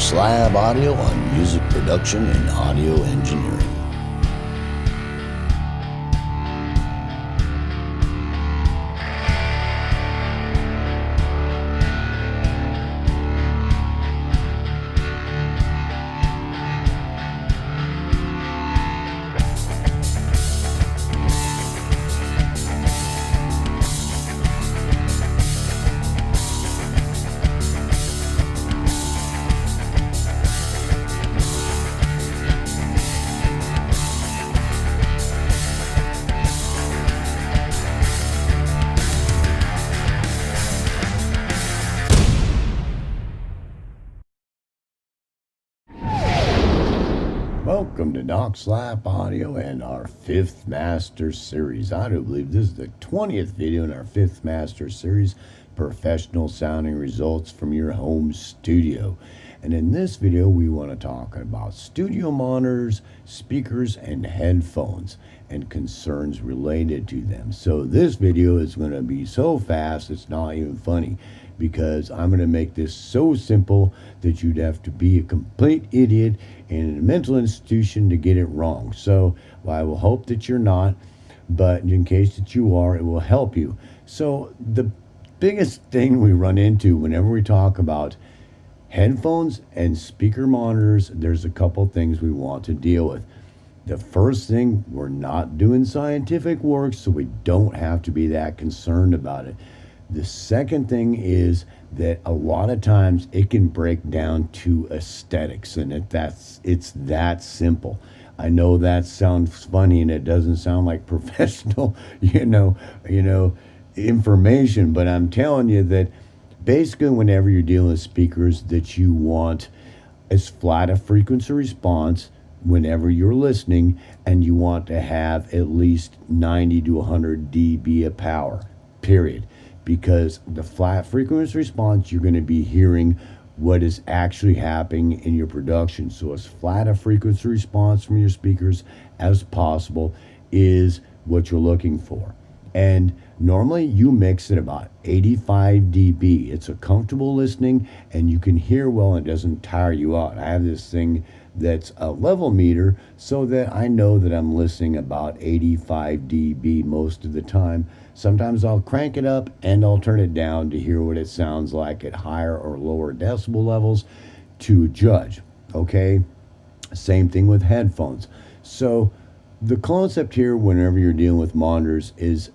Doc Slab Audio on music production and audio engineering. Welcome to Doc Slap Audio and our 5th Master Series. I do believe this is the 20th video in our 5th Master Series, Professional Sounding Results from Your Home Studio. And in this video, we want to talk about studio monitors, speakers, and headphones, and concerns related to them. So this video is going to be so fast, it's not even funny, because I'm going to make this so simple that you'd have to be a complete idiot in a mental institution to get it wrong. So I will hope that you're not, but in case that you are, it will help you. So the biggest thing we run into whenever we talk about headphones and speaker monitors, there's a couple things we want to deal with. The first thing, we're not doing scientific work, so we don't have to be that concerned about it. The second thing is that a lot of times it can break down to aesthetics, and it's that simple. I know that sounds funny and it doesn't sound like professional, information, but I'm telling you that basically whenever you're dealing with speakers, that you want as flat a frequency response whenever you're listening, and you want to have at least 90 to 100 dB of power, period. Because the flat frequency response, you're going to be hearing what is actually happening in your production. So as flat a frequency response from your speakers as possible is what you're looking for. And normally you mix at about 85 dB. It's a comfortable listening and you can hear well and it doesn't tire you out. I have this thing that's a level meter so that I know that I'm listening about 85 dB most of the time. Sometimes I'll crank it up and I'll turn it down to hear what it sounds like at higher or lower decibel levels to judge, okay? Same thing with headphones. So the concept here whenever you're dealing with monitors is,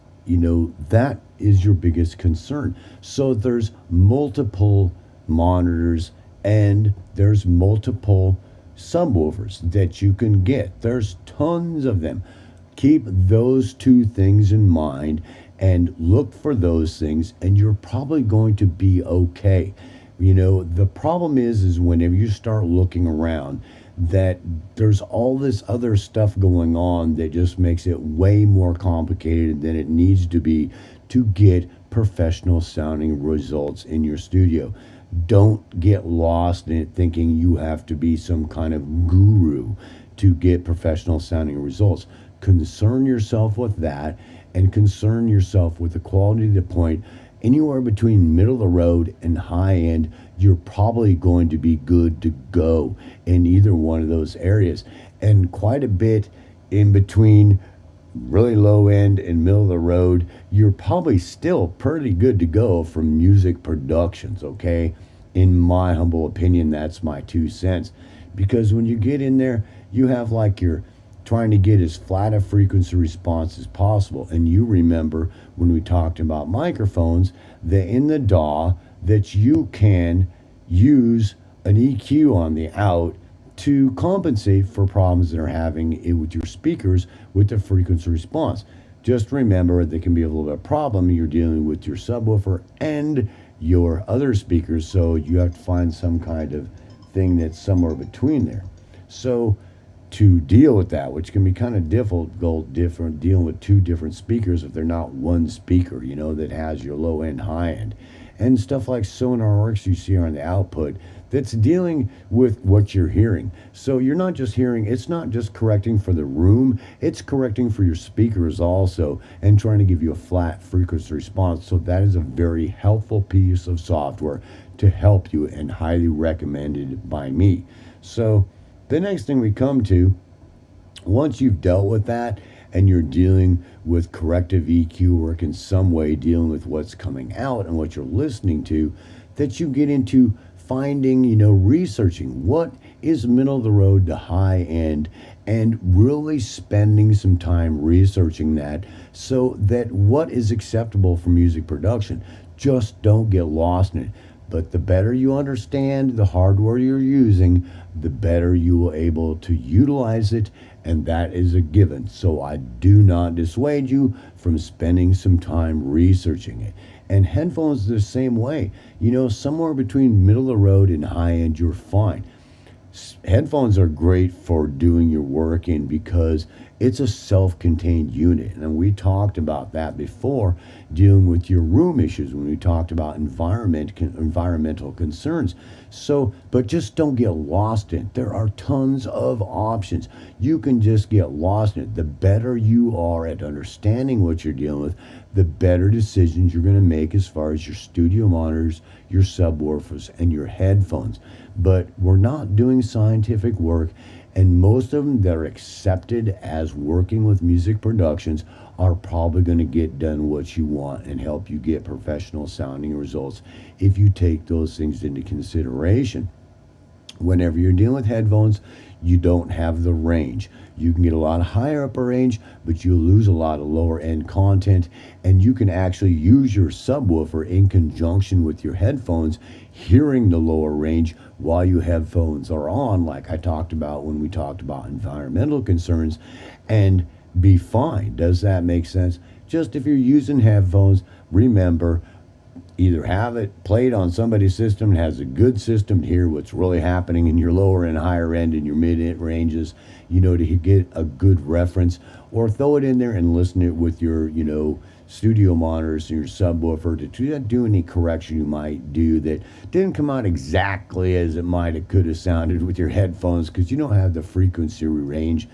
that is your biggest concern. So there's multiple monitors and there's multiple subwoofers that you can get. There's tons of them. Keep those two things in mind and look for those things, and you're probably going to be okay. The problem is whenever you start looking around, that there's all this other stuff going on that just makes it way more complicated than it needs to be to get professional sounding results in your studio. Don't get lost in it thinking you have to be some kind of guru to get professional sounding results. Concern yourself with that, and concern yourself with the quality to the point anywhere between middle of the road and high end. You're probably going to be good to go in either one of those areas, and quite a bit in between really low end and middle of the road, you're probably still pretty good to go for music productions, okay? In my humble opinion, that's my 2 cents. Because when you get in there, you have like you're trying to get as flat a frequency response as possible. And you remember when we talked about microphones, that in the DAW, that you can use an EQ on the out to compensate for problems that are having it with your speakers with the frequency response. Just remember, there can be a little bit of problem. You're dealing with your subwoofer and your other speakers, so you have to find some kind of thing that's somewhere between there. So to deal with that, which can be kind of difficult, dealing with two different speakers if they're not one speaker, that has your low end, high end, and stuff like SonarWorks you see on the output that's dealing with what you're hearing. So you're not just hearing, it's not just correcting for the room, it's correcting for your speakers also, and trying to give you a flat frequency response. So that is a very helpful piece of software to help you and highly recommended by me. So the next thing we come to, once you've dealt with that and you're dealing with corrective EQ work in some way, dealing with what's coming out and what you're listening to, that you get into finding, researching what is middle of the road to high end and really spending some time researching that so that what is acceptable for music production. Just don't get lost in it. But the better you understand the hardware you're using, the better you will able to utilize it, and that is a given. So I do not dissuade you from spending some time researching it. And headphones the same way. Somewhere between middle of the road and high end, you're fine. Headphones are great for doing your work in because it's a self-contained unit, and we talked about that before, dealing with your room issues when we talked about environmental concerns. So, but just don't get lost in it. There are tons of options. You can just get lost in it. The better you are at understanding what you're dealing with, the better decisions you're going to make as far as your studio monitors, your subwoofers, and your headphones. But we're not doing scientific work, and most of them that are accepted as working with music productions are probably going to get done what you want and help you get professional sounding results if you take those things into consideration. Whenever you're dealing with headphones, you don't have the range. You can get a lot of higher upper range, but you'll lose a lot of lower end content, and you can actually use your subwoofer in conjunction with your headphones, hearing the lower range while your headphones are on, like I talked about when we talked about environmental concerns, and be fine. Does that make sense? Just if you're using headphones, remember, either have it played on somebody's system that has a good system to hear what's really happening in your lower and higher end and your mid ranges, to get a good reference, or throw it in there and listen to it with your, studio monitors and your subwoofer to do any correction you might do that didn't come out exactly as it could have sounded with your headphones, because you don't have the frequency range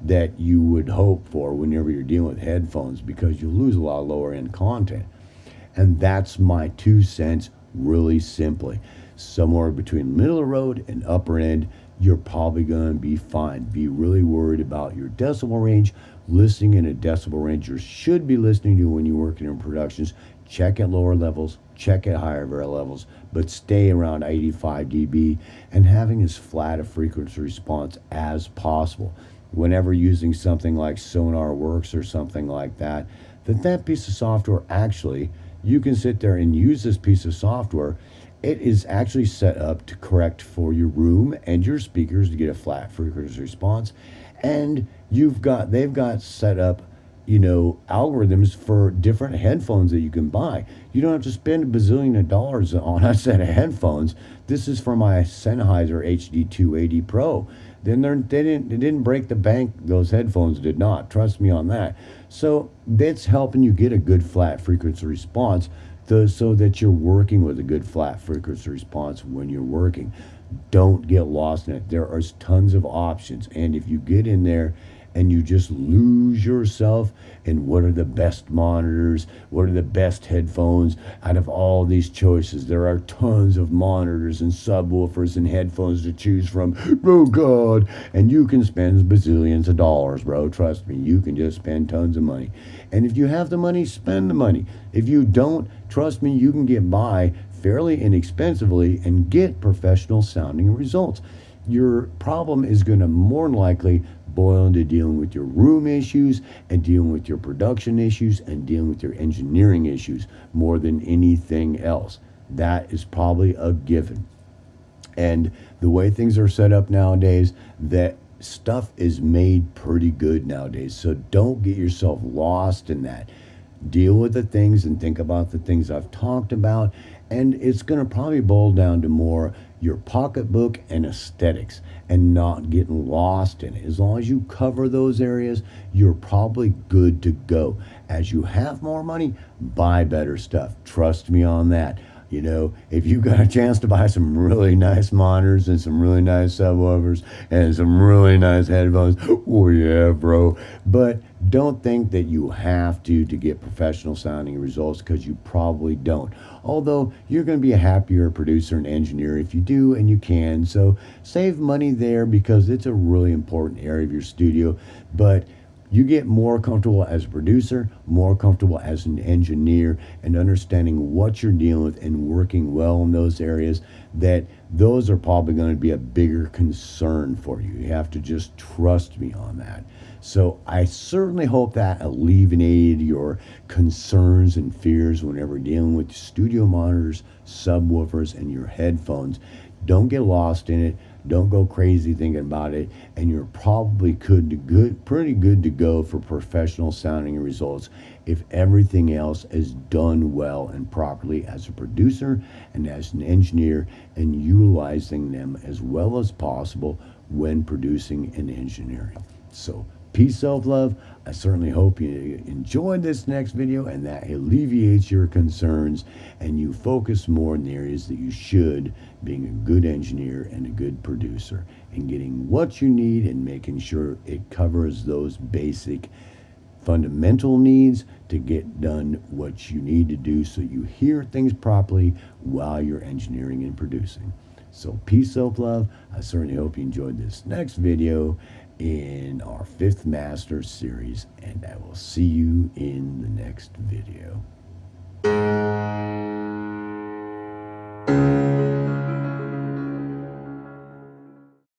that you would hope for whenever you're dealing with headphones, because you'll lose a lot of lower end content. And that's my 2 cents, really simply. Somewhere between middle of the road and upper end, you're probably going to be fine. Be really worried about your decibel range. Listening in a decibel range you should be listening to when you're working in productions. Check at lower levels, check at higher levels, but stay around 85 dB and having as flat a frequency response as possible. Whenever using something like SonarWorks or something like that, that piece of software actually, you can sit there and use this piece of software. It is actually set up to correct for your room and your speakers to get a flat frequency response. And they've got set up, algorithms for different headphones that you can buy. You don't have to spend a bazillion of dollars on a set of headphones. This is for my Sennheiser HD280 Pro. Then they didn't break the bank. Those headphones did not. Trust me on that. So that's helping you get a good flat frequency response, so that you're working with a good flat frequency response when you're working. Don't get lost in it. There are tons of options, and if you get in there and you just lose yourself in what are the best monitors, what are the best headphones out of all these choices. There are tons of monitors and subwoofers and headphones to choose from. Oh God, and you can spend bazillions of dollars, bro. Trust me, you can just spend tons of money. And if you have the money, spend the money. If you don't, trust me, you can get by fairly inexpensively and get professional sounding results. Your problem is going to more than likely boil into dealing with your room issues and dealing with your production issues and dealing with your engineering issues more than anything else. That is probably a given. And the way things are set up nowadays, that stuff is made pretty good nowadays. So don't get yourself lost in that. Deal with the things and think about the things I've talked about. And it's going to probably boil down to more your pocketbook and aesthetics and not getting lost in it. As long as you cover those areas, you're probably good to go. As you have more money, buy better stuff. Trust me on that. If you got a chance to buy some really nice monitors and some really nice subwoofers and some really nice headphones, oh yeah, bro. But Don't think that you have to get professional sounding results, because you probably don't. Although you're going to be a happier producer and engineer if you do, and you can. So save money there, because it's a really important area of your studio. But you get more comfortable as a producer, more comfortable as an engineer, and understanding what you're dealing with and working well in those areas, that those are probably going to be a bigger concern for you. You have to just trust me on that. So I certainly hope that alleviated your concerns and fears whenever dealing with studio monitors, subwoofers, and your headphones. Don't get lost in it. Don't go crazy thinking about it, and you're probably pretty good to go for professional sounding results if everything else is done well and properly as a producer and as an engineer, and utilizing them as well as possible when producing and engineering. So peace, self-love. I certainly hope you enjoyed this next video and that alleviates your concerns and you focus more in the areas that you should, being a good engineer and a good producer, and getting what you need and making sure it covers those basic fundamental needs to get done what you need to do, so you hear things properly while you're engineering and producing. So peace, self-love. I certainly hope you enjoyed this next video in our 5th Master series, and I will see you in the next video.